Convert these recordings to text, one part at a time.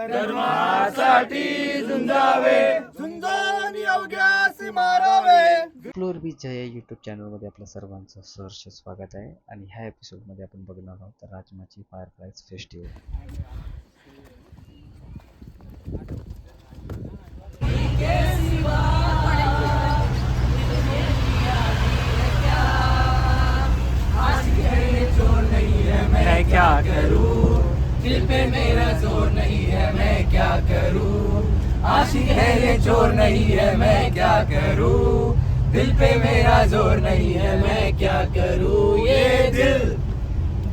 धर्मासाठी झुंजावे, झुंजून योग्यासी मारावे. Explore with Jai YouTube चॅनलमध्ये आपल्या सर्वांचं सहर्ष स्वागत आहे. आणि ह्या एपिसोडमध्ये आपण बघणार आहोत राजमाची फायरफ्लाईज फेस्टिवल. मैं क्या करूं, दिल पे मेरा जोर नहीं है, मैं क्या करूं. आशिक है ये चोर नहीं है, मैं क्या करूं. दिल पे मेरा जोर नहीं है, मैं क्या करूं. ये दिल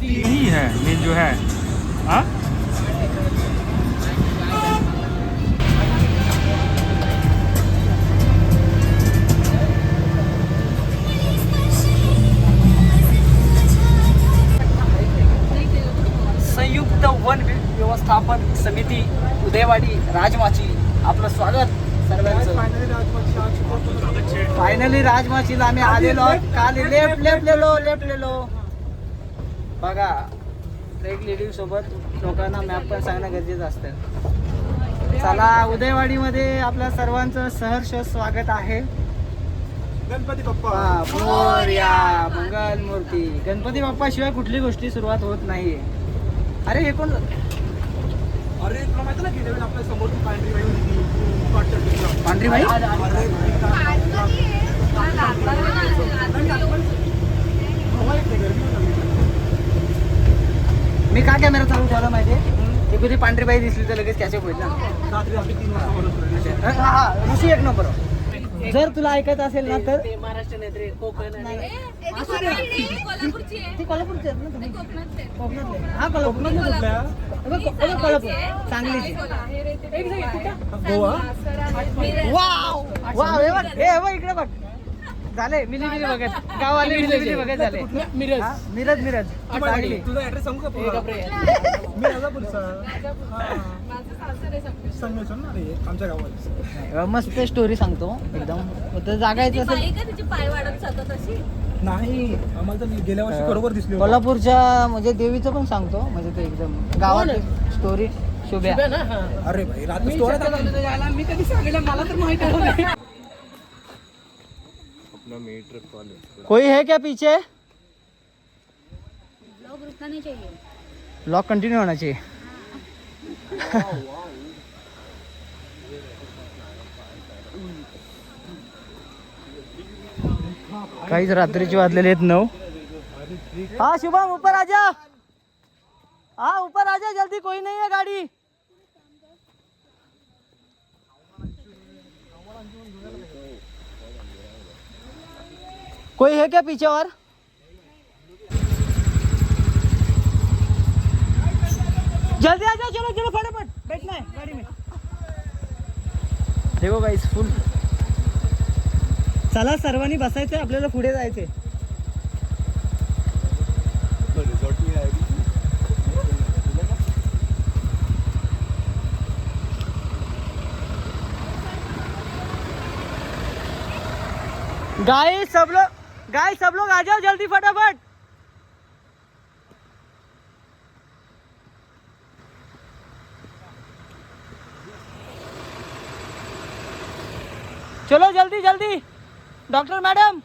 ही है, ये जो है. हाँ संयुक्त वन व्यवस्थापन समिती उदयवाडी राजमाची आपलं स्वागत सर्वांचं. फायनली राजमाचीला आम्ही आलेलो आहोत. काल लेपलेलो बघा. एक लेडीज सोबत लोकांना मॅप पण सांगणं गरजेचं असतं. चला, उदयवाडीमध्ये आपल्या सर्वांचं सहर्ष स्वागत आहे. गणपती बाप्पा मोरया, मंगल मूर्ती. गणपती बाप्पा शिवाय कुठली गोष्टी सुरुवात होत नाहीये. अरे हे कोण? अरे तुला माहिती ना गेल्या वेळी आपल्या समोर पांढरी बाई होती. पांढरी बाई मी का कॅमेरा चालू ठेवला माहितीये? एखादी पांढरी बाई दिसली तर लगेच कॅचअप होईल ना. रात्री आम्ही 3 वाजता बोलत होतो. हा, ऋषी एक नंबर. जर तुला ऐकत असेल ना तर महाराष्ट्र नेत्री कोकण ती कोल्हापूरची आहेत ना तुम्ही? कोकणातले. हा, कोल्हापूर सांगलीची. गोवा वाव वाव, हे बघ, हे बघ इकडे बघ. झाले मिली बघत, गावाले मिली बघत झाले. मिरज सांगली. तुझा ऍड्रेस सांगू का पुन्हा? मी राजापूरचा. सांगायचं ना रे आमच्या गावाला. मस्त स्टोरी सांगतो एकदम. तर जागायचं असेल तिची पाय वाढत जातात अशी. नाही, आम्हाला तर गेल्या वर्षी बरोबर दिसली होती. कोल्हापूरच्या म्हणजे देवीचं पण सांगतो. म्हणजे ते एकदम गावात स्टोरी शुभ्या. अरे भाई रात्री स्टोरी मी कधी सांगितलं मला तर माहिती नाही. कोई है क्या पीछे? ब्लॉग रुकना नहीं चाहिए. ब्लॉग कंटिन्यू होना चाहिए. काहीच रात्रीचे वाजलेले आहेत 9. हाँ शुभम, ऊपर आ जा. हाँ ऊपर आ जा जल्दी, कोई नहीं है गाड़ी. कोई है क्या पीछे और? जल्दी आ जाओ, चलो फटाफट बैठना है गाड़ी में. देखो गाइस फुल. चला सर्वांनी बसायचंय, आपल्याला पुढे जायचंय. गाइस सब लोग आ जाओ जल्दी फटाफट. चलो जल्दी. Doctor madam.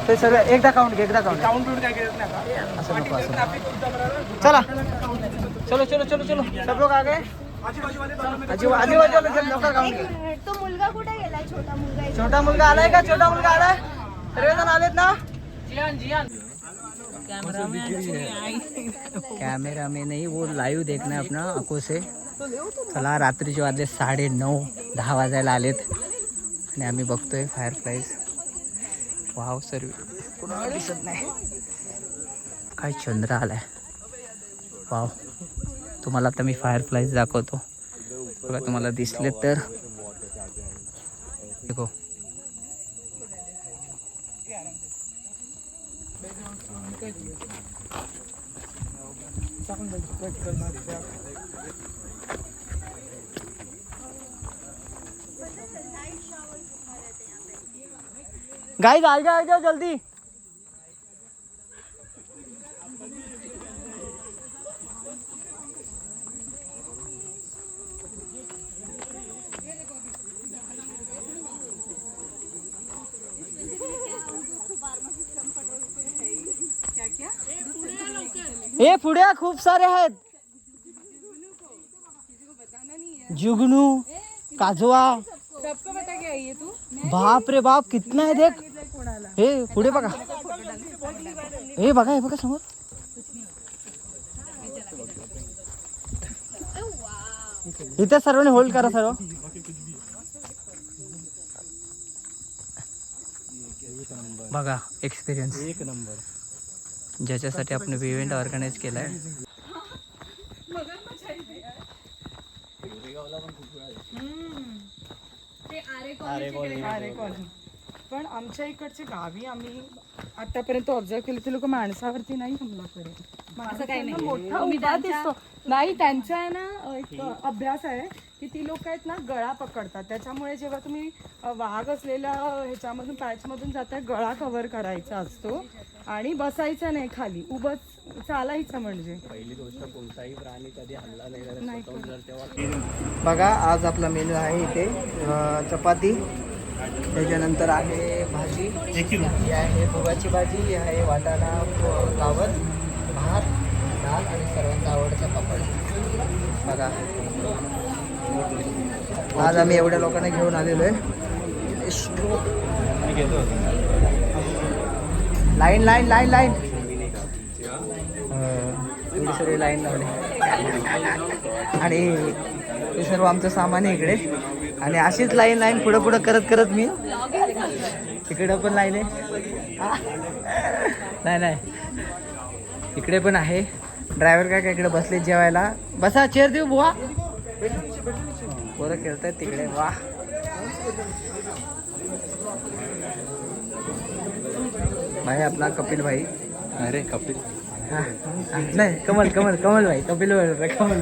ते सर्व एकदा काउंट घे. काउंट काय करत नाही आता. असं नको, असं नको. ट्रॅफिक तुमच्या बरोबर. चला चलो सब लोग आ गए. आजूबाजूला लवकर काउंट घे. तो मुलगा कुठे गेलाय? छोटा मुलगा आलाय का? छोटा मुलगा आलाय. सर्वजण आलेत ना? कैमरा में नहीं, वो लाइव देखना है अपना आंखों से. चला, रात्रीचे वाजले 9:30, 10 वाजायला आलेत आणि आम्ही बघतोय फायरफ्लाईज. वाव, सर्व कोणाला दिसत नाही. काय चंद्र आलाय. वाव, तुम्हाला आता मी फायरफ्लाईज दाखवतो बघा. तुम्हाला दिसले तर देखो. गाइस आ जाओ जल्दी। हे पुढे खूप सारे आहेत, जुगनू, काजवा, सबको बता के आई है तू? बाप रे बाप कितना आहे देख. हे पुढे बघा, हे बघा समोर. इथे सर्वांनी होल्ड करा सर्व. बघा एक्सपिरियन्स एक नंबर. ज्याच्यासाठी आपण इव्हेंट ऑर्गनाईज केलाय. आरे कॉलनी. पण आमच्या इकडचे गावी आम्ही आतापर्यंत ऑब्झर्व केले ते लोक माणसावरती नाही हमला करत. असं काही नाही. मोठा उभा दिसतो नाही. त्यांचा आहे ना एक अभ्यास आहे की ती लोक आहेत ना गळा पकडतात. त्याच्यामुळे जेव्हा तुम्ही वाघ असलेल्या ह्याच्यामधून पॅचमधून जाता गळा कव्हर करायचा असतो आणि बसायचं नाही खाली, उभंच चालायचं. म्हणजे पहिली गोष्ट कोणताही प्राणी कधी हल्ला नाही करत. जर तेव्हा बघा आज आपला मेनू आहे इथे चपाती, त्याच्यानंतर आहे भाजी, ही आहे मुगाची भाजी, ही आहे वाटाणा फ्लावर, भात, डाळ आणि सर्वांचा आवडता पापड. बघा आज आम्ही एवढ्या लोकांना घेऊन आलेलो आहे. लाईन लाईन लाईन लाईन एवढी सगळी लाईन लावली आणि हे सर्व आमचं सामान आहे इकडे. आणि अशीच लाईन पुढं करत मी इकडं पण लाईन आहे. नाही इकडे पण आहे. ड्रायव्हर काय इकडे बसले जेवायला. बसा चेअर देऊ बुवा. पोरं खेळतायत तिकडे. वा भाई आपला कपिल भाई. अरे कपिल नाही कमल भाई. कपिल कमल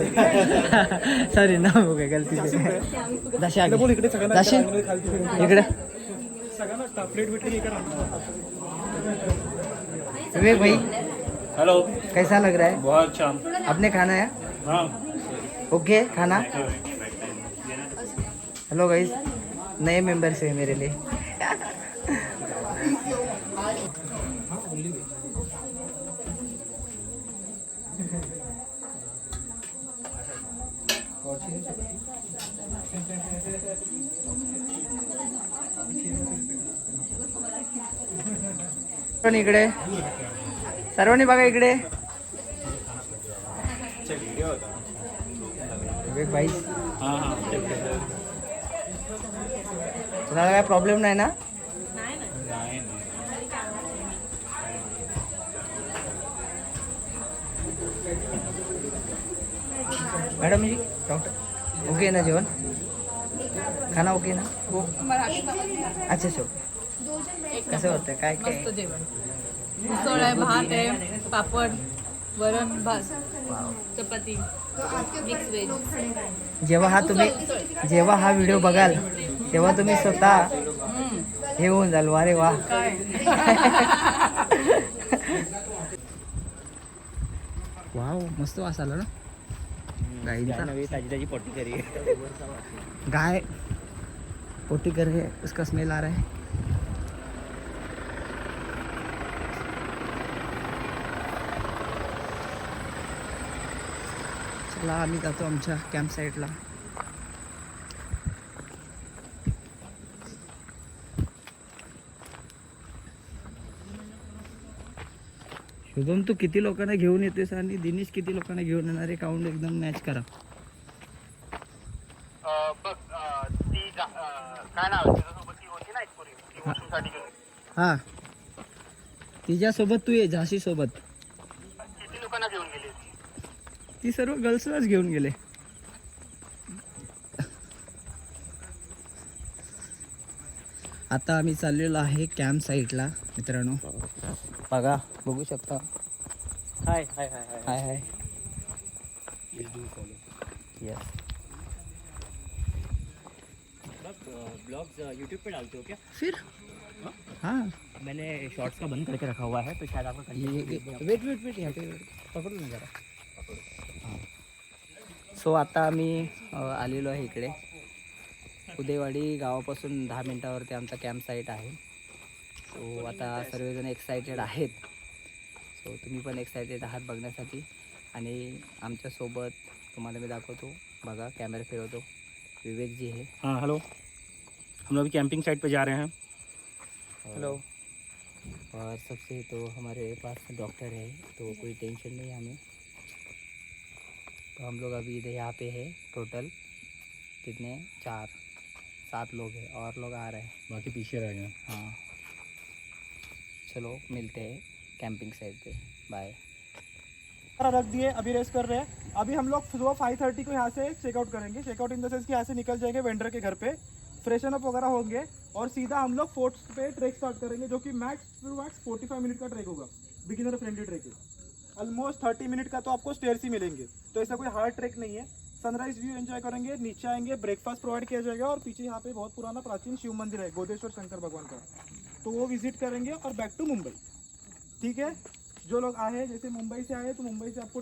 सॉरी नाव हो गया गलती से. इकडे विवेक भाई. हेलो, कैसा लग रहा है? बहुत अच्छा. आपने खाना है? हाँ. ओके खाना. हेलो गाइस, नए मेंबर्स है मेरे लिए. पण इकडे सर्वांनी बघा इकडे. विवेक भाई हाँ हाँ. तुम्हाला काय प्रॉब्लेम नाही ना? मॅडम जी डॉक्टर ओके ना जेवण? खाना ओके ना? अच्छा सो कसं होतं काय काय? मस्त जेवण. उसळ आहे, भात आहे, पापड, वरण भात, चपाती, मिक्स व्हेज. जेव्हा हा व्हिडिओ बघाल तेव्हा तुम्ही स्वतः हे होऊन जाल. अरे वा. वाव मस्त वास आला ना गाईचा. ताजी पोटी करी. गाय पोटी कर रही है, उसका स्मेल आ रहा है. चला आम्ही जातो आमच्या कॅम्प साईटला. शुभम तू किती लोकांना घेऊन येतेस आणि दिनेश किती लोकांना घेऊन येणार आहे? काउंट एकदम मॅच करा. काय नाव तिच्यासोबत ती होती ना एक पोरी, ती वॉशरूमसाठी गेली. हा तिच्यासोबत तू ये झाशी सोबत. किती लोकांना घेऊन गेली? ती सर्व गर्ल्सलाच घेऊन गेले. आता आम्ही चाललेलो आहे कॅम्प साईटला मित्रांनो. बघा बघू शकता. हाय हाय हाय हाय. हाय हाय. यस. ब्लॉग्स यूट्यूब पे डालते हो क्या? फिर हाँ मैंने शॉर्ट्स का बंद करके रखा हुआ है तो शायद आपका वेट वेट वेट यहाँ पे पकडू ना जरा हां सो आता आम्ही आलेलो आहे इकडे उदेवाडी गावापासून 10 मिनिटावरती आमचा कॅम्प साईट आहे. सो आता सर्वजण एक्सायटेड आहेत. सो तुम्ही पण एक्सायटेड आहात बघण्यासाठी आणि आमच्यासोबत तुम्हाला मी दाखवतो बघा कॅमेरा फिरवतो विवेक जी है. हाँ हेलो, हम लोग अभी कैंपिंग साइट पे जा रहे हैं. हेलो. और सबसे तो हमारे पास डॉक्टर है तो कोई टेंशन नहीं है हमें. तो हम लोग अभी इधर यहाँ पे है टोटल कितने 4-7 लोग हैं और लोग आ रहे हैं. बाकी पीछे रह गए. हाँ चलो मिलते हैं कैंपिंग साइट पे. बाय. रख दिए, अभी रेस्ट कर रहे हैं. अभी हम लोग सुबह 5:30 को यहाँ से चेकआउट करेंगे. चेकआउट इन द सेंस कि यहाँ से निकल जाएंगे वेंडर के घर पे, फ्रेशन अप वगैरह होंगे और सीधा हम लोग फोर्ट पे ट्रेक स्टार्ट करेंगे, जो कि मैक्स टू मैक्स 45 मिनट का ट्रेक होगा. बिगिनर फ्रेंडली ट्रेक है. ऑलमोस्ट 30 मिनट का तो आपको स्टेयर्स ही मिलेंगे, तो ऐसा कोई हार्ड ट्रेक नहीं है. सनराइज व्यू एंजॉय करेंगे, नीचे आएंगे, ब्रेकफास्ट प्रोवाइड किया जाएगा और पीछे यहाँ पे बहुत पुराना प्राचीन शिव मंदिर है गोदेश्वर शंकर भगवान का, तो वो विजिट करेंगे और बैक टू मुंबई. ठीक है. जो लोग आए जैसे मुंबई से आए तो मुंबई से आपको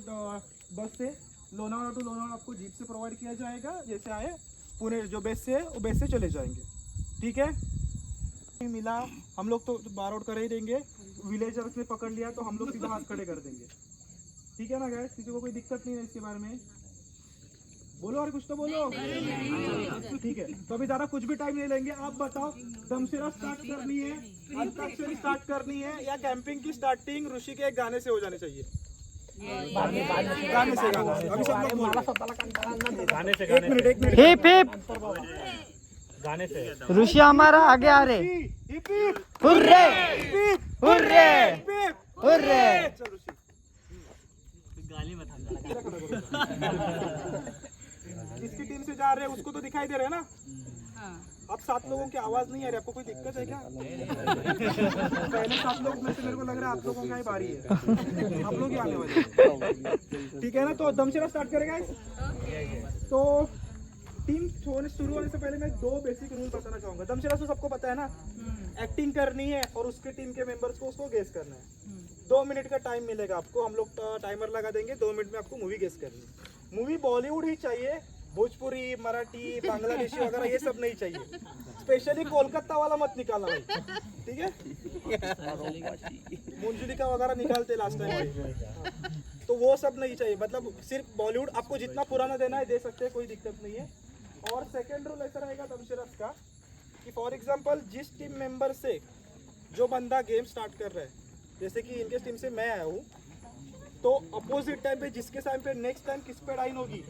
बस से लोनावाला टू लोनावाला आपको जीप से प्रोवाइड किया जाएगा. जैसे आए पुणे जो बेस से है वो बेस से चले जाएंगे. ठीक है. मिला हम लोग तो बार आउट कर ही देंगे. विलेजर्स ने पकड़ लिया तो हम लोग सीधा हाथ खड़े कर देंगे. ठीक है ना गाइस, किसी को कोई दिक्कत नहीं है इसके बारे में. बोलो और कुछ तो बोलो. ठीक है. तो अभी ज़्यादा कुछ भी टाइम नहीं लेंगे. आप बताओ दमसेरा स्टार्ट करनी है, अंताक्षरी स्टार्ट करनी है या कैंपिंग की स्टार्टिंग ऋषि के एक गाने से हो जानी चाहिए. गाने से गाना. अभी सब लोग बोलो. गाने से एक मिनट हिप हिप गाने से ऋषि हमारा आगे आ रहे. Heap heap hurray heap hurray heap heap. Hurray. चल ऋषि. गाली मत इसकी टीम से जा रहे हैं उसको तो दिखाई दे रहे हैं ना. अब 7 लोगों की आवाज नहीं आ रही. आपको कोई दिक्कत है क्या? पहले 7 लोग में से मेरे को लग रहा है आप लोगों की बारी है. आप लोग ही आने वाले हैं. ठीक है ना. तो दमसेरा स्टार्ट करेगा. तो टीम शुरू होने से पहले मैं 2 बेसिक रूल बताना चाहूंगा. दमसेरा तो सबको पता है ना. एक्टिंग करनी है और उसके टीम के मेंबर्स को उसको गेस करना है. 2 मिनट का टाइम मिलेगा आपको. हम लोग टाइमर लगा देंगे. 2 मिनट में आपको मूवी गेस करनी है. मूवी बॉलीवुड ही चाहिए, भोजपुरी, मराठी, बांग्लादेशी वगैरह ये सब नहीं चाहिए. स्पेशली कोलकाता वाला मत निकालना भाई. ठीक है. मंजुलिका वगैरह निकालते लास्ट टाइम, तो वो सब नहीं चाहिए. मतलब सिर्फ बॉलीवुड. आपको जितना पुराना देना है दे सकते हैं, कोई दिक्कत नहीं है. और सेकेंड रूल ऐसा रहेगा दमशरफ का कि फॉर एग्जाम्पल जिस टीम मेंबर से जो बंदा गेम स्टार्ट कर रहा है, जैसे कि इनके टीम से मैं आया हूँ, तो अपोजिट टाइम पे जिसके टाइम पे नेक्स्ट टाइम किस पे डाइन होगी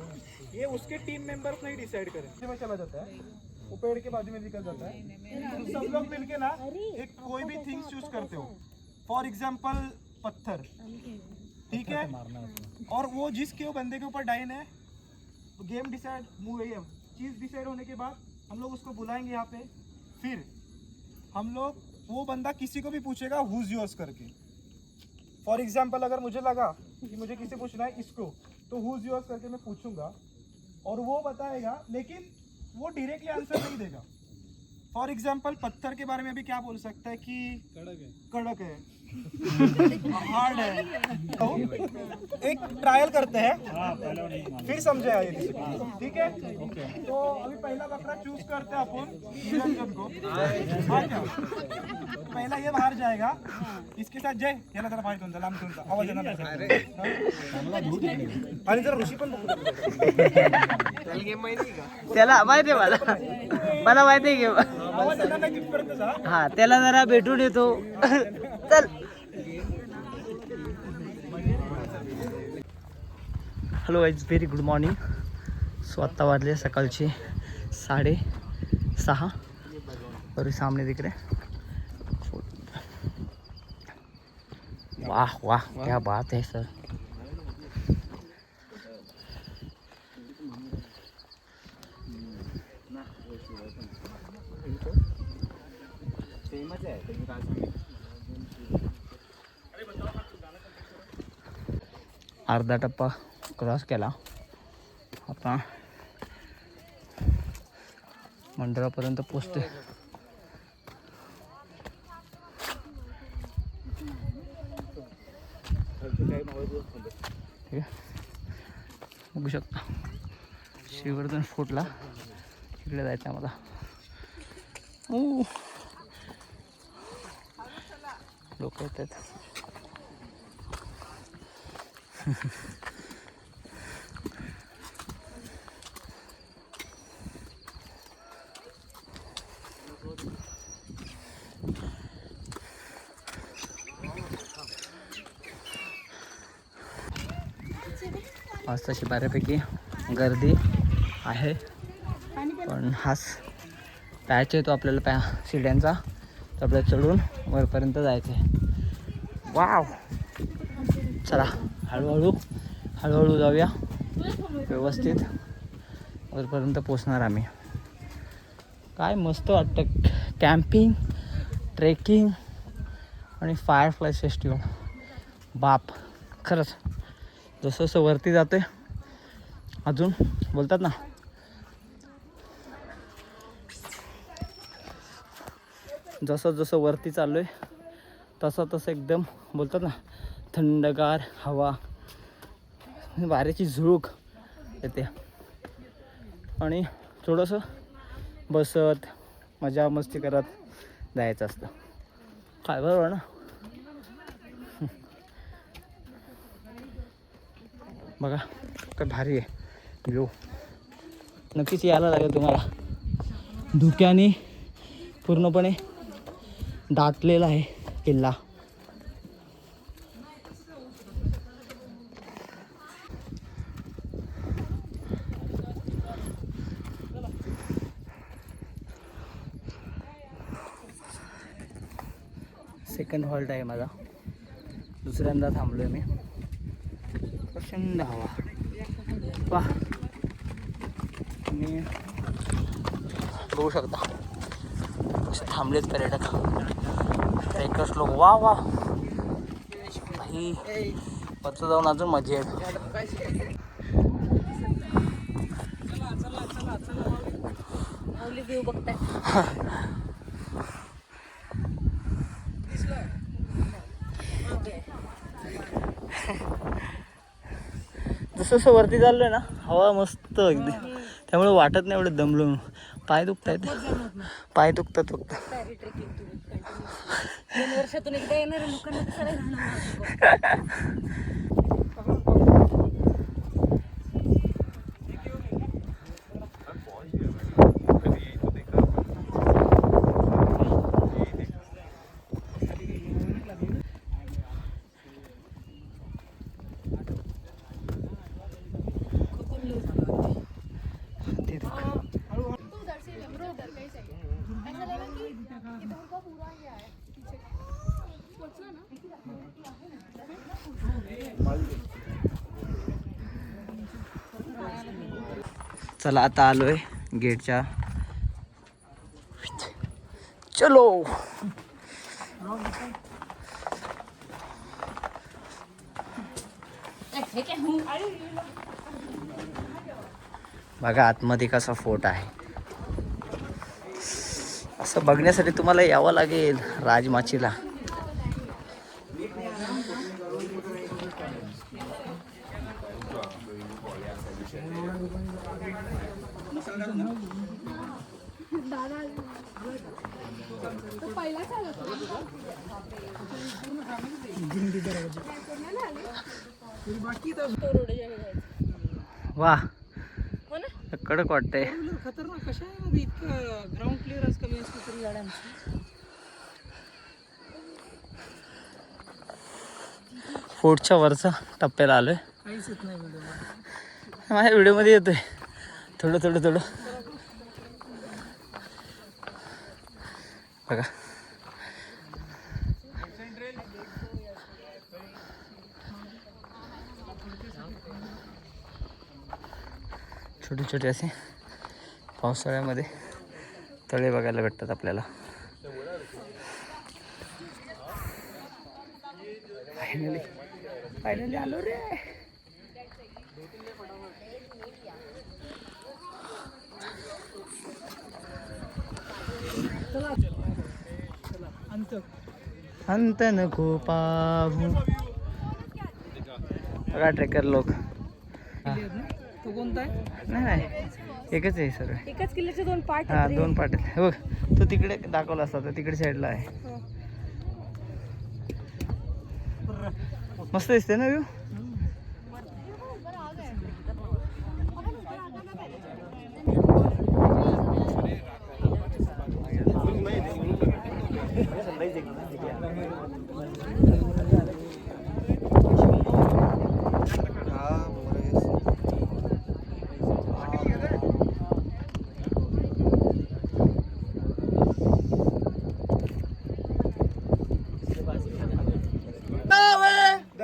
ये उसके टीम मेंबर्स नहीं डिसाइड करें. में चला जाता है वो पेड़ के बाजू में निकल जाता है. तो सब लोग मिलके ना एक कोई भी थिंग्स चूज करते हो. फॉर एग्जांपल पत्थर. ठीक है. और वो जिसके वो बंदे के ऊपर डाइन है, गेम डिसाइड चीज डिसाइड होने के बाद हम लोग उसको बुलाएंगे यहाँ पे. फिर हम लोग वो बंदा किसी को भी पूछेगा हुज योर्स करके. फॉर एग्जाम्पल अगर मुझे लगा कि मुझे किसी पूछना है इसको, तो हुज योर्स करके मैं पूछूंगा और वो बताएगा, लेकिन वो डायरेक्टली आंसर नहीं देगा. फॉर एग्जाम्पल पत्थर के बारे में भी क्या बोल सकता है कि कड़क है, हार्ड है. तो एक ट्रायल करते हैं फिर समझे आए. ठीक है. तो अभी पहला बकरा चूज करते हैं अपन निरंजन को. पहला ये बाहर जाएगा. इसके साथ जय याला जरा बाहेर घेऊन जा. लांब घेऊन जा. आवाज येणार नाही. आणि जरा ऋषी पण त्याला माहिती आहे मला माहिती आहे की आवाज येणार नाही तिथपर्यंत जा. हा त्याला जरा भेटून येतो. चल. Hello guys, very good morning. So आत्ता वाजले सकाळचे 6:30 और सामने दिख रहे. वाह वाह क्या बात है सर. अर्धा टप्पा क्रॉस केला. आता मंदिरापर्यंत पोचतोय. ठीक आहे, बघू शकता श्रीवर्धन फोर्टला इकडे जायचं आहे मला. लोक येतात. आज तशी बऱ्यापैकी गर्दी आहे, पण हाच पॅच आहे तो आपल्याला शिड्यांचा, तर आपल्याला चढून वरपर्यंत जायचं आहे. वाव, चला हळूहळू जाऊया, व्यवस्थित वरपर्यंत पोचणार आम्ही. काय मस्त वाटतं कॅम्पिंग, ट्रेकिंग आणि फायरफ्लाय फेस्टिवल. बाप, खरंच जसं जसं वरती जाते अजून बोलतात ना, जसं जसं वरती चाललो आहे तसं तसं एकदम बोलतात ना थंडगार हवा, वाऱ्याची झुळूक येते आणि थोडंसं बसत मजा मस्ती करत जायचं असतं. काय बरोबर ना. बघा काय भारी आहे व्ह्यू. नक्कीच यायला लागेल तुम्हाला. धुक्याने पूर्णपणे दाटलेला आहे किल्ला. सेकंड हॉल्ट आहे माझा, दुसऱ्यांदा थांबलोय मी. प्रचंड हवा वाह, तुम्ही बघू शकता कसे थांबलेत पर्यटक, ट्रेकर्स लोक. वा वा भाई, वरती जाऊन अजून मजा येते. व्ह्यू बघताय. जसं जसं वरती चाललोय ना हवा मस्त अगदी, त्यामुळे वाटत नाही एवढं दमलो. पाय दुखतायत, पाय दुखतात फक्त. 2 वर्षातून एकदा येणार लोकांना कसं राहणार. चला आता आलोय गेटच्या. चलो बघा आतमध्ये कसा फोर्ट आहे. असं बघण्यासाठी तुम्हाला यावं लागेल राजमाचीला. वा कडक वाटतंय. खतरनाक कशा आहे इतकं ग्राउंड क्लिअरन्स कमी असतो तरी गाड्यांचं. फोर्टच्या वरचा टप्प्याला आलोय. काहीच येत नाही व्हिडिओ. माझ्या व्हिडिओमध्ये येतोय थोडं थोडं थोडं बघा. छोटे छोटे असे पावसाळ्यामध्ये तळे बघायला भेटतात आपल्याला. फायनली आलो रे. अंत नको पाहू. बघा ट्रेकर लोक. तो कोणता आहे? नाही नाही एकच आहे सर्व. एकाच किल्ल्याचे 2 पार्ट हा 2 पाट आहेत. हे बघ तो तिकडे दाखवला असता तर तिकडे साईडला आहे. मस्त दिसते ना व्ह्यू.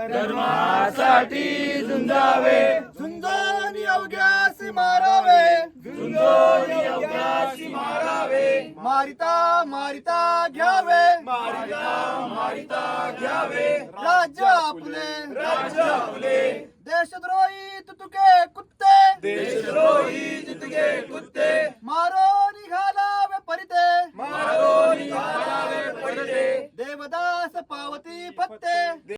धर्मासाठी झुंजावे, झुंजोनी अवघ्यासी मारावे, झुंजोनी अवघ्यासी मारावे, मारिता मारिता घ्यावे, मारिता घ्यावे, राज्य आपले, राज्य आपले, देशद्रोही तुतुके कुत्ते, देशद्रोही जितके कुत्ते, मारो निघालावे परिते, मारो निघालावे पडते, देवदास पावती फत्ते.